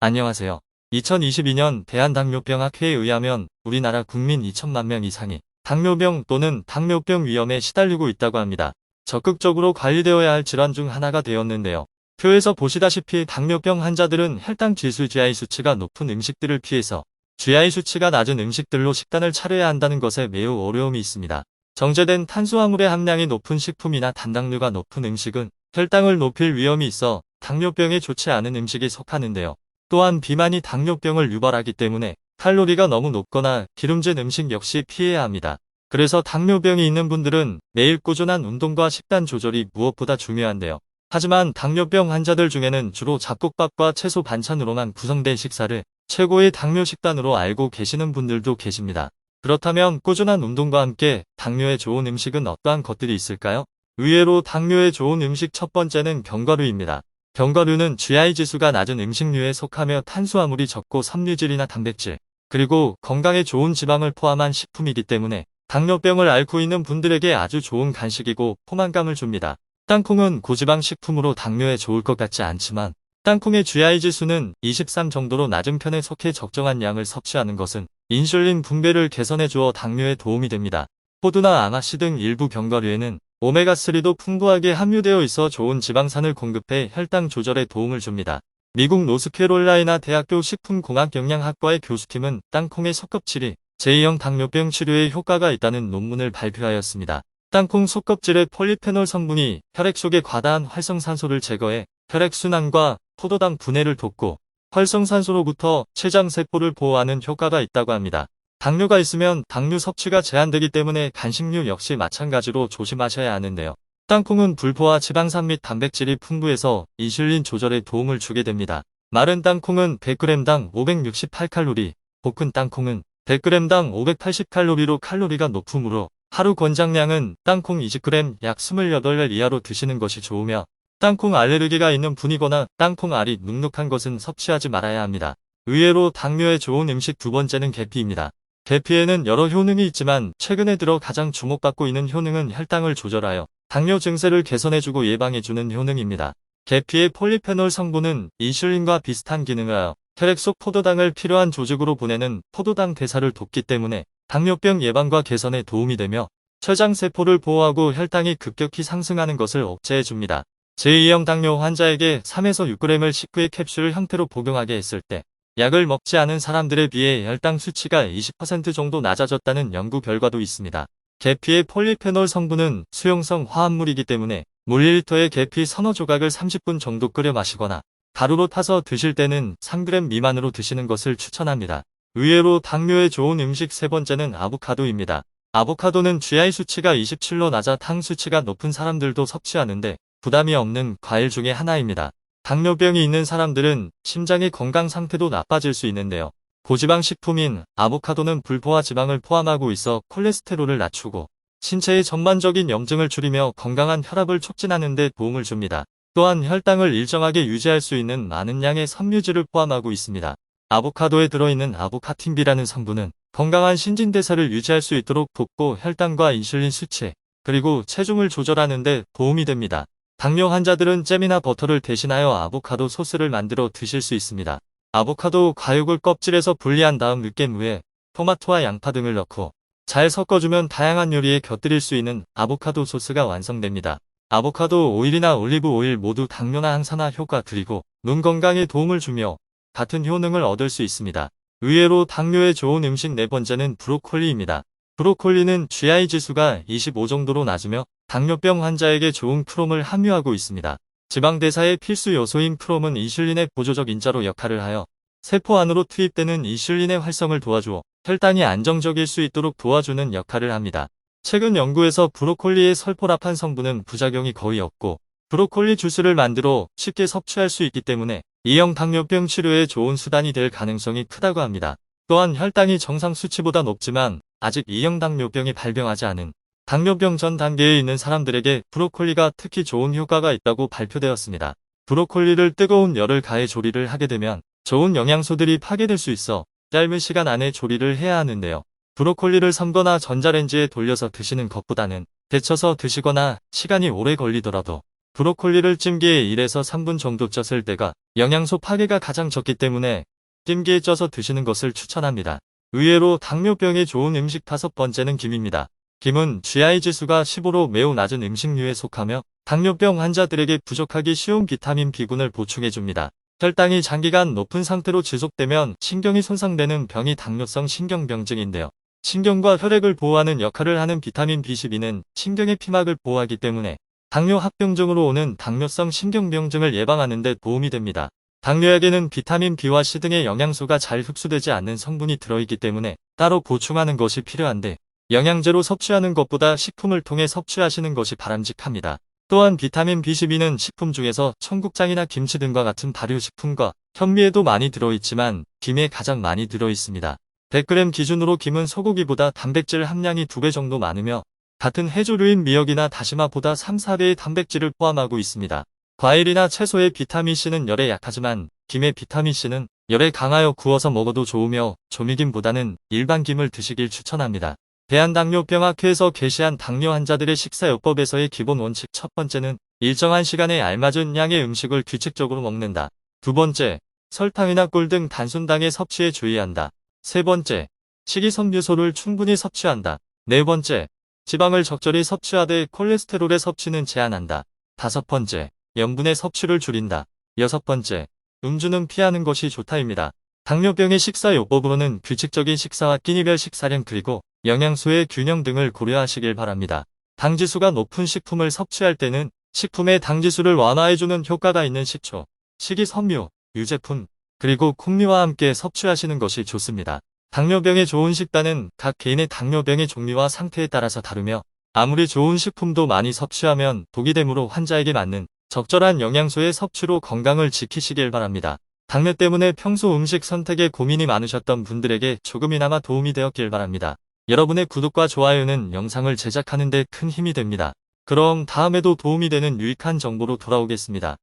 안녕하세요. 2022년 대한당뇨병학회에 의하면 우리나라 국민 2천만 명 이상이 당뇨병 또는 당뇨병 위험에 시달리고 있다고 합니다. 적극적으로 관리되어야 할 질환 중 하나가 되었는데요. 표에서 보시다시피 당뇨병 환자들은 혈당 지수 GI 수치가 높은 음식들을 피해서 GI 수치가 낮은 음식들로 식단을 차려야 한다는 것에 매우 어려움이 있습니다. 정제된 탄수화물의 함량이 높은 식품이나 단당류가 높은 음식은 혈당을 높일 위험이 있어 당뇨병에 좋지 않은 음식에 속하는데요. 또한 비만이 당뇨병을 유발하기 때문에 칼로리가 너무 높거나 기름진 음식 역시 피해야 합니다. 그래서 당뇨병이 있는 분들은 매일 꾸준한 운동과 식단 조절이 무엇보다 중요한데요. 하지만 당뇨병 환자들 중에는 주로 잡곡밥과 채소 반찬으로만 구성된 식사를 최고의 당뇨 식단으로 알고 계시는 분들도 계십니다. 그렇다면 꾸준한 운동과 함께 당뇨에 좋은 음식은 어떠한 것들이 있을까요? 의외로 당뇨에 좋은 음식 첫 번째는 견과류입니다. 견과류는 GI 지수가 낮은 음식류에 속하며 탄수화물이 적고 섬유질이나 단백질, 그리고 건강에 좋은 지방을 포함한 식품이기 때문에 당뇨병을 앓고 있는 분들에게 아주 좋은 간식이고 포만감을 줍니다. 땅콩은 고지방 식품으로 당뇨에 좋을 것 같지 않지만 땅콩의 GI 지수는 23 정도로 낮은 편에 속해 적정한 양을 섭취하는 것은 인슐린 분배를 개선해 주어 당뇨에 도움이 됩니다. 호두나 아마씨 등 일부 견과류에는 오메가3도 풍부하게 함유되어 있어 좋은 지방산을 공급해 혈당 조절에 도움을 줍니다. 미국 노스캐롤라이나 대학교 식품공학영양학과의 교수팀은 땅콩의 속껍질이 제2형 당뇨병 치료에 효과가 있다는 논문을 발표하였습니다. 땅콩 속껍질의 폴리페놀 성분이 혈액 속의 과다한 활성산소를 제거해 혈액순환과 포도당 분해를 돕고 활성산소로부터 췌장세포를 보호하는 효과가 있다고 합니다. 당뇨가 있으면 당류 섭취가 제한되기 때문에 간식류 역시 마찬가지로 조심하셔야 하는데요. 땅콩은 불포화 지방산 및 단백질이 풍부해서 인슐린 조절에 도움을 주게 됩니다. 마른 땅콩은 100g당 568칼로리, 볶은 땅콩은 100g당 580칼로리로 칼로리가 높으므로 하루 권장량은 땅콩 20g 약 28알 이하로 드시는 것이 좋으며 땅콩 알레르기가 있는 분이거나 땅콩 알이 눅눅한 것은 섭취하지 말아야 합니다. 의외로 당뇨에 좋은 음식 두 번째는 계피입니다. 계피에는 여러 효능이 있지만 최근에 들어 가장 주목받고 있는 효능은 혈당을 조절하여 당뇨 증세를 개선해주고 예방해주는 효능입니다. 계피의 폴리페놀 성분은 인슐린과 비슷한 기능을 하여 혈액 속 포도당을 필요한 조직으로 보내는 포도당 대사를 돕기 때문에 당뇨병 예방과 개선에 도움이 되며 췌장세포를 보호하고 혈당이 급격히 상승하는 것을 억제해줍니다. 제2형 당뇨 환자에게 3에서 6g을 식후에 캡슐 형태로 복용하게 했을 때 약을 먹지 않은 사람들에 비해 혈당 수치가 20% 정도 낮아졌다는 연구 결과도 있습니다. 계피의 폴리페놀 성분은 수용성 화합물이기 때문에 물 1리터에 계피 서너 조각을 30분 정도 끓여 마시거나 가루로 타서 드실 때는 3g 미만으로 드시는 것을 추천합니다. 의외로 당뇨에 좋은 음식 세 번째는 아보카도입니다. 아보카도는 GI 수치가 27로 낮아 당 수치가 높은 사람들도 섭취하는데 부담이 없는 과일 중에 하나입니다. 당뇨병이 있는 사람들은 심장의 건강 상태도 나빠질 수 있는데요. 고지방 식품인 아보카도는 불포화 지방을 포함하고 있어 콜레스테롤을 낮추고 신체의 전반적인 염증을 줄이며 건강한 혈압을 촉진하는 데 도움을 줍니다. 또한 혈당을 일정하게 유지할 수 있는 많은 양의 섬유질을 포함하고 있습니다. 아보카도에 들어있는 아보카틴비라는 성분은 건강한 신진대사를 유지할 수 있도록 돕고 혈당과 인슐린 수치, 그리고 체중을 조절하는 데 도움이 됩니다. 당뇨 환자들은 잼이나 버터를 대신하여 아보카도 소스를 만들어 드실 수 있습니다. 아보카도 과육을 껍질에서 분리한 다음 으깬 후에 토마토와 양파 등을 넣고 잘 섞어주면 다양한 요리에 곁들일 수 있는 아보카도 소스가 완성됩니다. 아보카도 오일이나 올리브 오일 모두 당뇨나 항산화 효과 그리고 눈 건강에 도움을 주며 같은 효능을 얻을 수 있습니다. 의외로 당뇨에 좋은 음식 네 번째는 브로콜리입니다. 브로콜리는 GI 지수가 25 정도로 낮으며 당뇨병 환자에게 좋은 프롬을 함유하고 있습니다. 지방대사의 필수 요소인 프롬은 인슐린의 보조적 인자로 역할을 하여 세포 안으로 투입되는 인슐린의 활성을 도와주어 혈당이 안정적일 수 있도록 도와주는 역할을 합니다. 최근 연구에서 브로콜리의 설포라판 성분은 부작용이 거의 없고 브로콜리 주스를 만들어 쉽게 섭취할 수 있기 때문에 2형 당뇨병 치료에 좋은 수단이 될 가능성이 크다고 합니다. 또한 혈당이 정상 수치보다 높지만 아직 2형 당뇨병이 발병하지 않은 당뇨병 전 단계에 있는 사람들에게 브로콜리가 특히 좋은 효과가 있다고 발표되었습니다. 브로콜리를 뜨거운 열을 가해 조리를 하게 되면 좋은 영양소들이 파괴될 수 있어 짧은 시간 안에 조리를 해야 하는데요. 브로콜리를 삶거나 전자레인지에 돌려서 드시는 것보다는 데쳐서 드시거나 시간이 오래 걸리더라도 브로콜리를 찜기에 1에서 3분 정도 쪘을 때가 영양소 파괴가 가장 적기 때문에 찜기에 쪄서 드시는 것을 추천합니다. 의외로 당뇨병에 좋은 음식 5번째는 김입니다. 김은 GI 지수가 15로 매우 낮은 음식류에 속하며 당뇨병 환자들에게 부족하기 쉬운 비타민 B군을 보충해줍니다. 혈당이 장기간 높은 상태로 지속되면 신경이 손상되는 병이 당뇨성 신경병증인데요. 신경과 혈액을 보호하는 역할을 하는 비타민 B12는 신경의 피막을 보호하기 때문에 당뇨 합병증으로 오는 당뇨성 신경병증을 예방하는 데 도움이 됩니다. 당뇨약에는 비타민 B와 C 등의 영양소가 잘 흡수되지 않는 성분이 들어있기 때문에 따로 보충하는 것이 필요한데 영양제로 섭취하는 것보다 식품을 통해 섭취하시는 것이 바람직합니다. 또한 비타민 B12는 식품 중에서 청국장이나 김치 등과 같은 발효식품과 현미에도 많이 들어있지만 김에 가장 많이 들어있습니다. 100g 기준으로 김은 소고기보다 단백질 함량이 2배 정도 많으며 같은 해조류인 미역이나 다시마보다 3-4배의 단백질을 포함하고 있습니다. 과일이나 채소의 비타민C는 열에 약하지만 김의 비타민C는 열에 강하여 구워서 먹어도 좋으며 조미김보다는 일반 김을 드시길 추천합니다. 대한당뇨병학회에서 게시한 당뇨 환자들의 식사요법에서의 기본 원칙 첫 번째는 일정한 시간에 알맞은 양의 음식을 규칙적으로 먹는다. 두 번째, 설탕이나 꿀 등 단순당의 섭취에 주의한다. 세 번째, 식이섬유소를 충분히 섭취한다. 네 번째, 지방을 적절히 섭취하되 콜레스테롤의 섭취는 제한한다. 다섯 번째, 염분의 섭취를 줄인다. 여섯 번째, 음주는 피하는 것이 좋다입니다. 당뇨병의 식사요법으로는 규칙적인 식사와 끼니별 식사량 그리고 영양소의 균형 등을 고려하시길 바랍니다. 당지수가 높은 식품을 섭취할 때는 식품의 당지수를 완화해주는 효과가 있는 식초, 식이섬유, 유제품, 그리고 콩류와 함께 섭취하시는 것이 좋습니다. 당뇨병에 좋은 식단은 각 개인의 당뇨병의 종류와 상태에 따라서 다르며 아무리 좋은 식품도 많이 섭취하면 독이 되므로 환자에게 맞는 적절한 영양소의 섭취로 건강을 지키시길 바랍니다. 당뇨 때문에 평소 음식 선택에 고민이 많으셨던 분들에게 조금이나마 도움이 되었길 바랍니다. 여러분의 구독과 좋아요는 영상을 제작하는 데 큰 힘이 됩니다. 그럼 다음에도 도움이 되는 유익한 정보로 돌아오겠습니다.